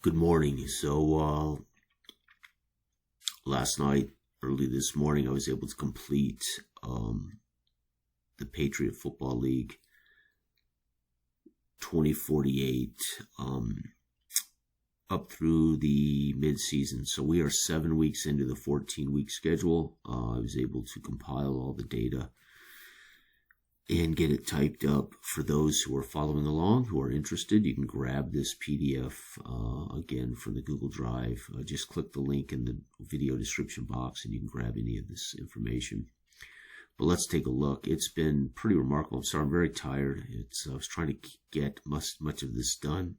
Good morning. Last night, early this morning, I was able to complete the Patriot Football League 2048 up through the mid-season. So we are 7 weeks into the 14-week schedule. I was able to compile all the data and get it typed up for those who are following along, who are interested. You can grab this PDF again from the Google Drive. Just click the link in the video description box and you can grab any of this information. But let's take a look. It's been pretty remarkable. I'm sorry, I'm very tired. I was trying to get much of this done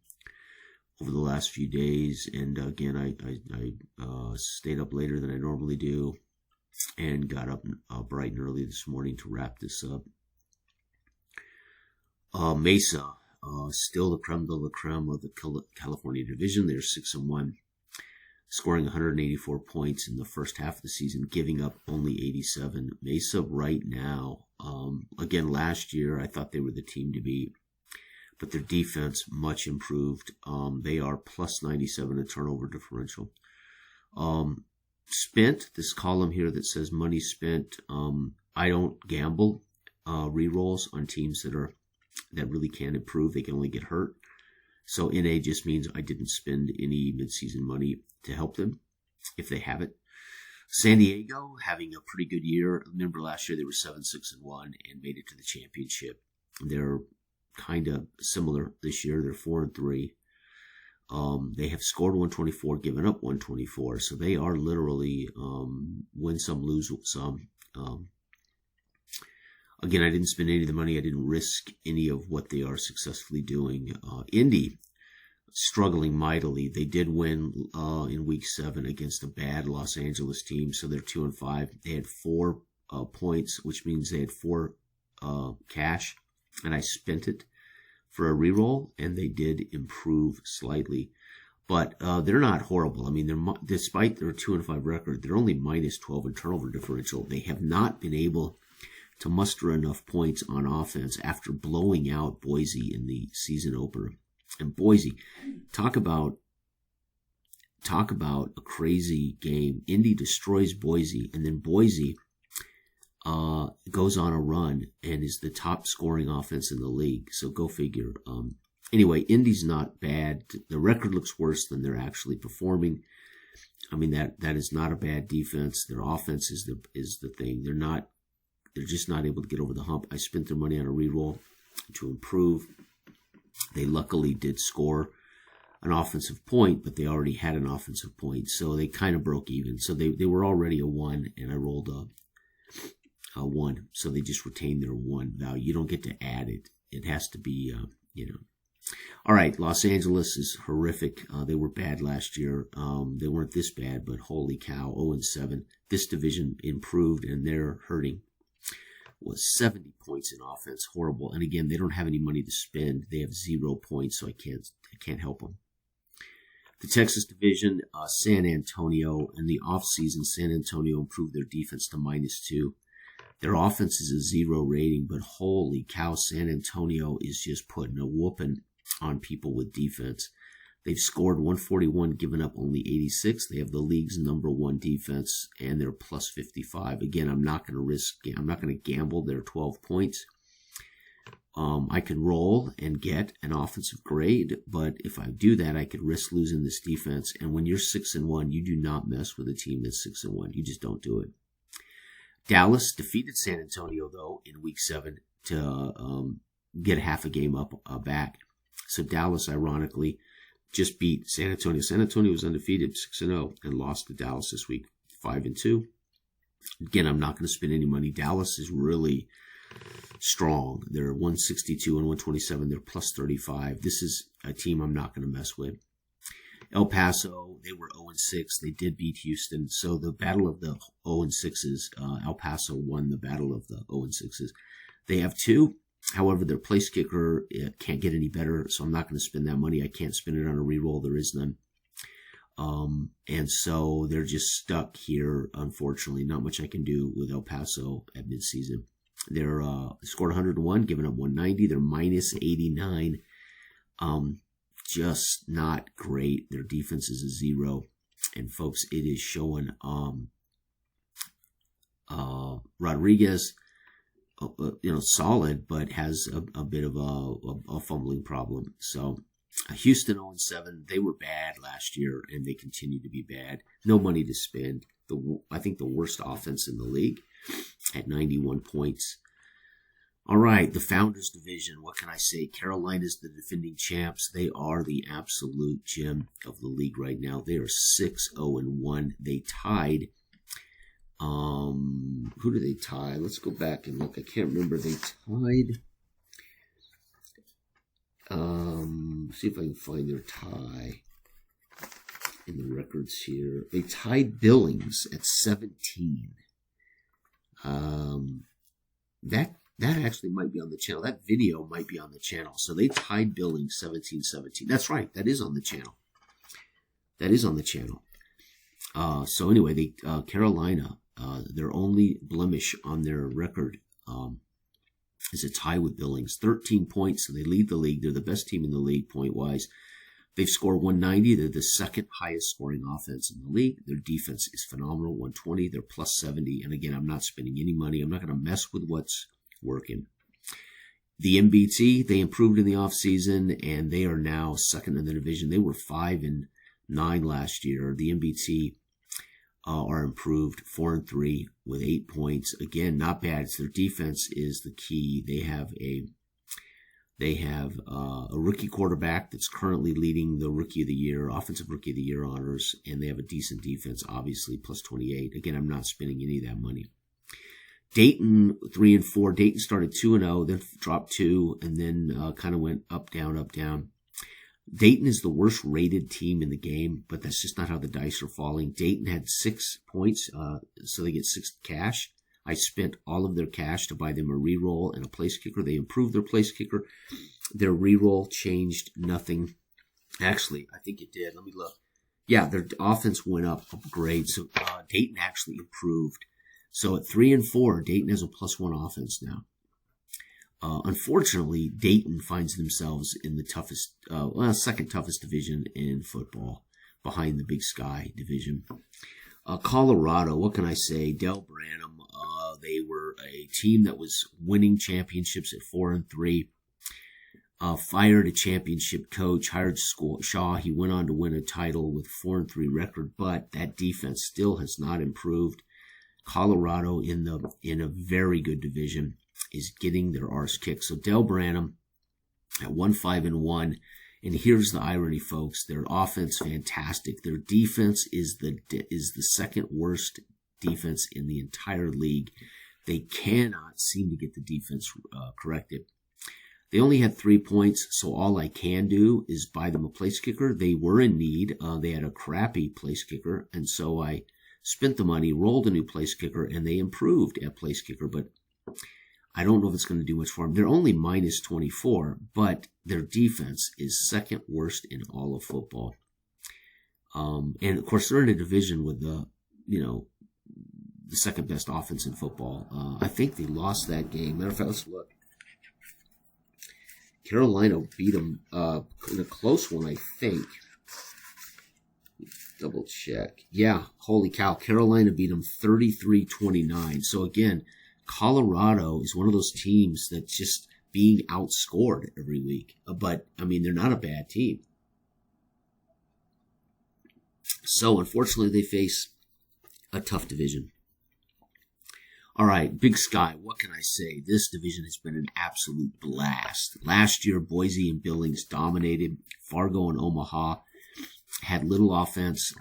over the last few days, and again, I stayed up later than I normally do and got up bright and early this morning to wrap this up. Mesa, still the creme de la creme of the California division. They're 6-1, scoring 184 points in the first half of the season, giving up only 87. Mesa right now, again, last year I thought they were the team to beat, but their defense much improved. They are plus 97 in turnover differential. Spent, this column here that says money spent, I don't gamble re-rolls on teams that really can't improve. They can only get hurt. So NA just means I didn't spend any mid-season money to help them if they have it. San Diego having a pretty good year. Remember last year they were 7-6-1 and made it to the championship. They're kind of similar this year. They're 4-3. They have scored 124, given up 124. So they are literally win some, lose some. Again, I didn't spend any of the money. I didn't risk any of what they are successfully doing. Indy, struggling mightily. They did win in week 7 against a bad Los Angeles team, so they're 2-5. They had 4 points, which means they had 4 cash, and I spent it for a reroll, and they did improve slightly. But they're not horrible. I mean, despite their 2-5 record, they're only minus 12 in turnover differential. They have not been able to muster enough points on offense after blowing out Boise in the season opener. And Boise, talk about a crazy game. Indy destroys Boise, and then Boise goes on a run and is the top scoring offense in the league. So go figure. Anyway, Indy's not bad. The record looks worse than they're actually performing. I mean, that is not a bad defense. Their offense is the thing. They're just not able to get over the hump. I spent their money on a reroll to improve. They luckily did score an offensive point, but they already had an offensive point, so they kind of broke even. So they were already a 1, and I rolled a 1. So they just retained their 1 value. You don't get to add it. It has to be, All right, Los Angeles is horrific. They were bad last year. They weren't this bad, but holy cow, 0-7. This division improved, and they're hurting. Was 70 points in offense, horrible. And again, they don't have any money to spend. They have 0 points, so I can't help them. The Texas division, San Antonio, in the offseason, San Antonio improved their defense to -2. Their offense is a 0 rating, but holy cow, San Antonio is just putting a whooping on people with defense. They've scored 141, given up only 86. They have the league's number 1 defense, and they're plus 55. Again, I'm not going to gamble their 12 points. I can roll and get an offensive grade, but if I do that, I could risk losing this defense. And when you're 6-1, you do not mess with a team that's 6-1. You just don't do it. Dallas defeated San Antonio, though, in week 7 to get half a game up back. So Dallas, ironically, just beat San Antonio. San Antonio was undefeated, 6-0, and lost to Dallas this week, 5-2. Again, I'm not going to spend any money. Dallas is really strong. They're 162 and 127. They're plus 35. This is a team I'm not going to mess with. El Paso, they were 0-6. They did beat Houston. So the battle of the 0-6s, El Paso won the battle of the 0-6s. They have 2. However, their place kicker can't get any better, so I'm not going to spend that money. I can't spend it on a reroll. There is none. And so they're just stuck here, unfortunately. Not much I can do with El Paso at midseason. They're scored 101, giving up 190. They're minus 89. just not great. Their defense is a 0. And folks, it is showing Rodriguez, solid, but has a bit of a fumbling problem. So Houston 0-7, they were bad last year, and they continue to be bad. No money to spend. I think the worst offense in the league at 91 points. All right, the Founders Division. What can I say? Carolina's the defending champs. They are the absolute gem of the league right now. They are 6-0-1. They tied. Who do they tie? Let's go back and look. I can't remember. They tied. See if I can find their tie in the records here. They tied Billings at 17. That actually might be on the channel. That video might be on the channel. So they tied Billings 17-17. That's right. That is on the channel. That is on the channel. So anyway, Carolina, their only blemish on their record is a tie with Billings. 13 points, so they lead the league. They're the best team in the league point-wise. They've scored 190. They're the second highest scoring offense in the league. Their defense is phenomenal, 120. They're plus 70. And again, I'm not spending any money. I'm not going to mess with what's working. The MBT, they improved in the offseason, and they are now second in the division. They were 5-9 last year. The MBT are improved 4-3 with 8 points. Again, not bad. It's their defense is the key. They have a rookie quarterback that's currently leading the Rookie of the Year, Offensive Rookie of the Year honors, and they have a decent defense, obviously, plus 28. Again, I'm not spending any of that money. Dayton 3-4. Dayton started 2-0, then dropped 2, and then kind of went up, down, up, down. Dayton is the worst rated team in the game, but that's just not how the dice are falling. Dayton had 6 points, so they get 6 cash. I spent all of their cash to buy them a reroll and a place kicker. They improved their place kicker. Their reroll changed nothing. Actually, I think it did. Let me look. Yeah, their offense went up a grade, so Dayton actually improved. So at 3-4, Dayton has a +1 offense now. Unfortunately, Dayton finds themselves in the toughest, second toughest division in football, behind the Big Sky division. Colorado, what can I say? Del Branham, they were a team that was winning championships at 4-3. Fired a championship coach, hired Shaw. He went on to win a title with 4-3 record, but that defense still has not improved. Colorado in a very good division is getting their arse kicked. So Del Branham at 1-5-1, and here's the irony, folks: their offense fantastic. Their defense is the second worst defense in the entire league. They cannot seem to get the defense corrected. They only had 3 points, so all I can do is buy them a place kicker. They were in need. They had a crappy place kicker, and so I spent the money, rolled a new place kicker, and they improved at place kicker, but I don't know if it's going to do much for them. They're only -24, but their defense is second worst in all of football. And of course, they're in a division with the second best offense in football. I think they lost that game. Matter of fact, let's look. Carolina beat them in a close one, I think. Double check. Yeah, holy cow. Carolina beat them 33-29. So again, Colorado is one of those teams that's just being outscored every week. But, I mean, they're not a bad team. So, unfortunately, they face a tough division. All right, Big Sky, what can I say? This division has been an absolute blast. Last year, Boise and Billings dominated. Fargo and Omaha had little offense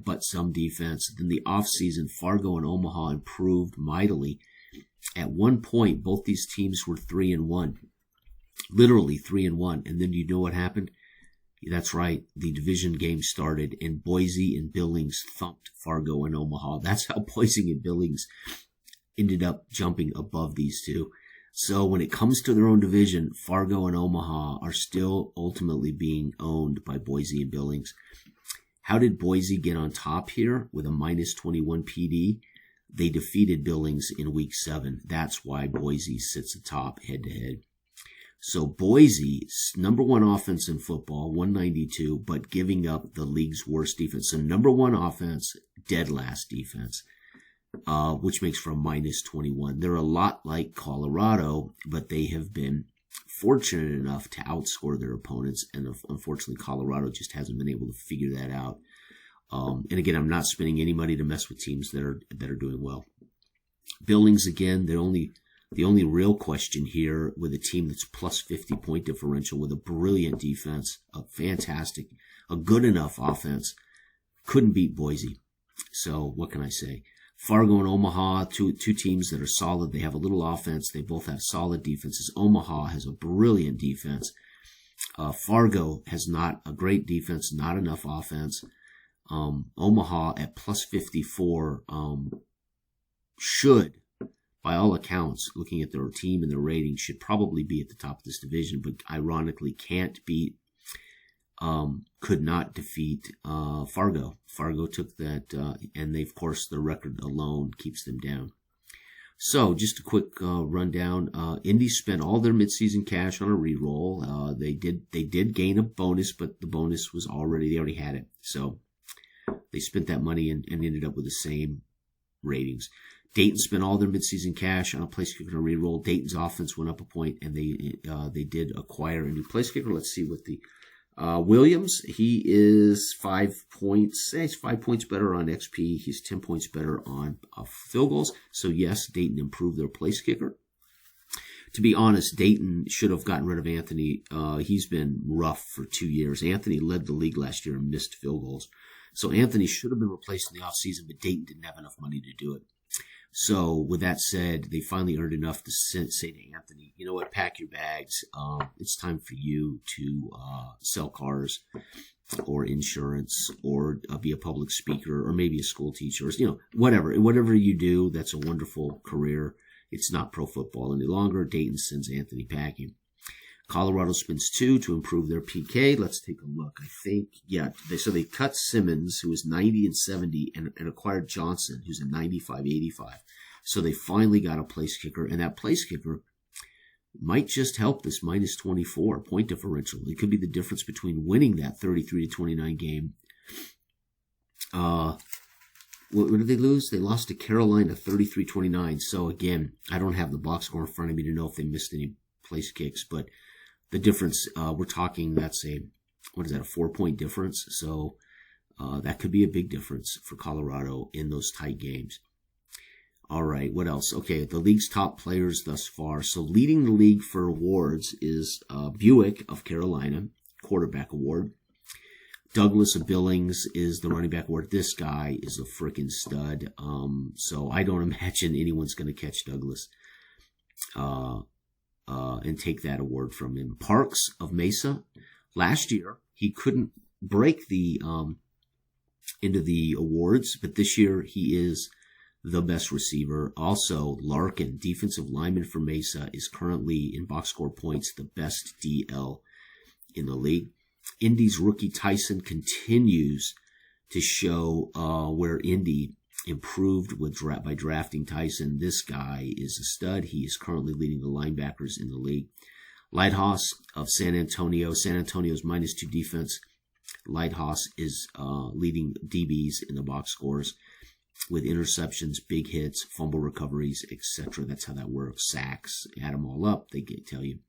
but some defense. Then the offseason, Fargo and Omaha improved mightily. At one point, both these teams were 3-1. Literally 3-1. And then you know what happened? That's right. The division game started, and Boise and Billings thumped Fargo and Omaha. That's how Boise and Billings ended up jumping above these two. So when it comes to their own division, Fargo and Omaha are still ultimately being owned by Boise and Billings. How did Boise get on top here with a -21 PD? They defeated Billings in week 7. That's why Boise sits atop head-to-head. So Boise, number one offense in football, 192, but giving up the league's worst defense. So number one offense, dead last defense, which makes for a minus 21. They're a lot like Colorado, but they have been fortunate enough to outscore their opponents, and unfortunately Colorado just hasn't been able to figure that out. And again, I'm not spending any money to mess with teams that are doing well. Billings, again, the only real question here with a team that's plus 50 point differential with a brilliant defense, a good enough offense, couldn't beat Boise. So what can I say? Fargo and Omaha, two teams that are solid. They have a little offense. They both have solid defenses. Omaha has a brilliant defense. Fargo has not a great defense, not enough offense. Omaha at plus 54 should, by all accounts, looking at their team and their rating, should probably be at the top of this division, but ironically could not defeat Fargo. Fargo took that, and they, of course, the record alone keeps them down. So, just a quick rundown. Indy spent all their midseason cash on a reroll. They did gain a bonus, but the bonus was they already had it. So, they spent that money and ended up with the same ratings. Dayton spent all their midseason cash on a place kicker and a reroll. Dayton's offense went up a point, and they did acquire a new place kicker. Let's see what the Williams, he is 5 points. He's 5 points better on XP. He's 10 points better on field goals. So yes, Dayton improved their place kicker. To be honest, Dayton should have gotten rid of Anthony. He's been rough for 2 years. Anthony led the league last year and missed field goals. So Anthony should have been replaced in the offseason, but Dayton didn't have enough money to do it. So with that said, they finally earned enough to say to Anthony, you know what, pack your bags. It's time for you to sell cars or insurance or be a public speaker or maybe a school teacher, or, whatever you do, that's a wonderful career. It's not pro football any longer. Dayton sends Anthony packing. Colorado spends 2 to improve their PK. Let's take a look. I think, so they cut Simmons, who was 90 and 70, and acquired Johnson, who's a 95-85. So they finally got a place kicker, and that place kicker might just help this minus 24 point differential. It could be the difference between winning that 33-29 game. What did they lose? They lost to Carolina 33-29. So again, I don't have the box score in front of me to know if they missed any place kicks, but the difference, we're talking, that's a 4-point difference. So that could be a big difference for Colorado in those tight games. All right, what else? Okay, the league's top players thus far. So leading the league for awards is Buick of Carolina, quarterback award. Douglas of Billings is the running back award. This guy is a freaking stud. So I don't imagine anyone's going to catch Douglas and take that award from him. Parks of Mesa. Last year, he couldn't break the into the awards, but this year he is the best receiver. Also, Larkin, defensive lineman for Mesa, is currently in box score points the best DL in the league. Indy's rookie Tyson continues to show where Indy improved by drafting Tyson. This guy is a stud. He is currently leading the linebackers in the league. Lighthouse of San Antonio. San Antonio's -2 defense. Lighthouse is leading DBs in the box scores with interceptions, big hits, fumble recoveries, etc. That's how that works. Sacks, add them all up, they tell you.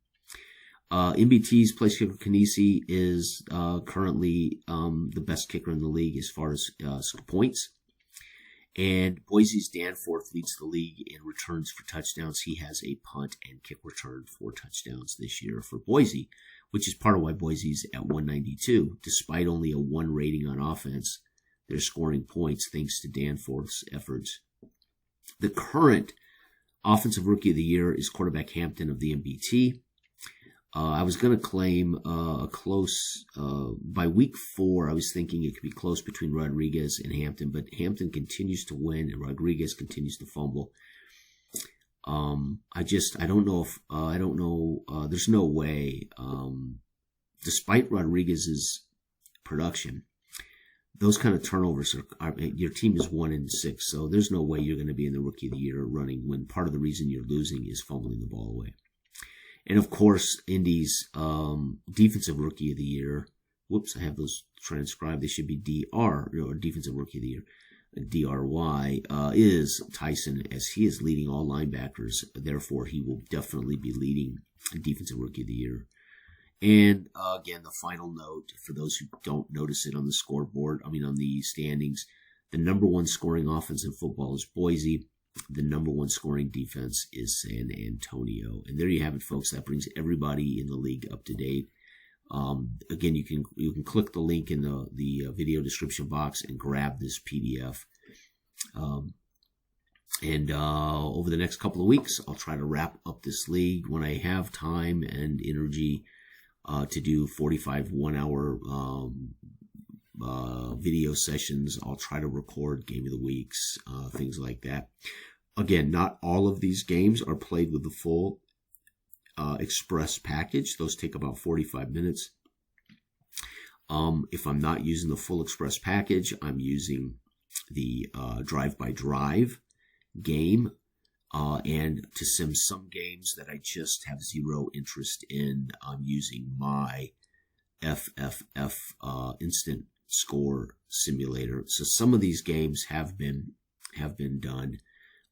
MBT's place kicker Kanisi is currently the best kicker in the league as far as points. And Boise's Danforth leads the league in returns for touchdowns. He has a punt and kick return for touchdowns this year for Boise, which is part of why Boise's at 192. Despite only a 1 rating on offense, they're scoring points thanks to Danforth's efforts. The current Offensive Rookie of the Year is quarterback Hampton of the MBT. I was going to claim a close, by week 4, I was thinking it could be close between Rodriguez and Hampton, but Hampton continues to win and Rodriguez continues to fumble. I don't know, there's no way, despite Rodriguez's production, those kind of turnovers your team is 1-6, so there's no way you're going to be in the Rookie of the Year running when part of the reason you're losing is fumbling the ball away. And of course, Indy's Defensive Rookie of the Year. Whoops, I have those transcribed. They should be DR, or Defensive Rookie of the Year. DRY is Tyson, as he is leading all linebackers. Therefore, he will definitely be leading Defensive Rookie of the Year. And again, the final note for those who don't notice it on the scoreboard, on the standings, the number one scoring offense in football is Boise. The number one scoring defense is San Antonio. And there you have it, folks. That brings everybody in the league up to date. Again, you can click the link in the video description box and grab this PDF. Over the next couple of weeks, I'll try to wrap up this league when I have time and energy to do 45 one-hour video sessions. I'll try to record game of the weeks, things like that. Again, not all of these games are played with the full Express package. Those take about 45 minutes. If I'm not using the full Express package, I'm using the drive-by-drive game, and to sim some games that I just have zero interest in, I'm using my FFF instant score simulator. So some of these games have been done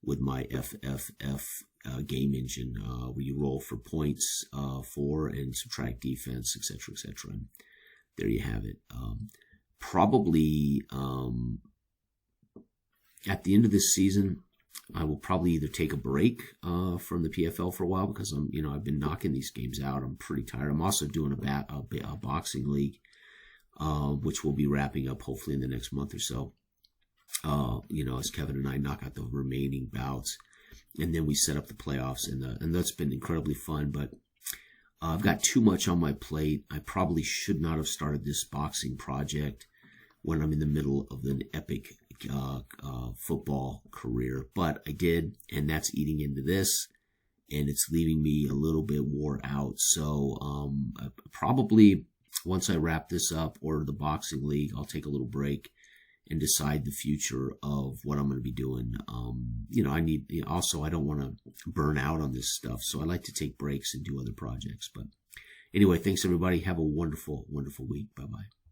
with my FFF game engine, where you roll for points for and subtract defense, etc., etc. And there you have it. Probably at the end of this season, I will probably either take a break from the PFL for a while, because I've been knocking these games out. I'm pretty tired. I'm also doing a boxing league, which we'll be wrapping up hopefully in the next month or so. As Kevin and I knock out the remaining bouts, and then we set up the playoffs, and that's been incredibly fun. But I've got too much on my plate. I probably should not have started this boxing project when I'm in the middle of an epic football career, but I did, and that's eating into this, and it's leaving me a little bit wore out. So probably once I wrap this up, or the boxing league, I'll take a little break and decide the future of what I'm going to be doing. I don't want to burn out on this stuff, so I like to take breaks and do other projects. But anyway, thanks everybody. Have a wonderful, wonderful week. Bye-bye.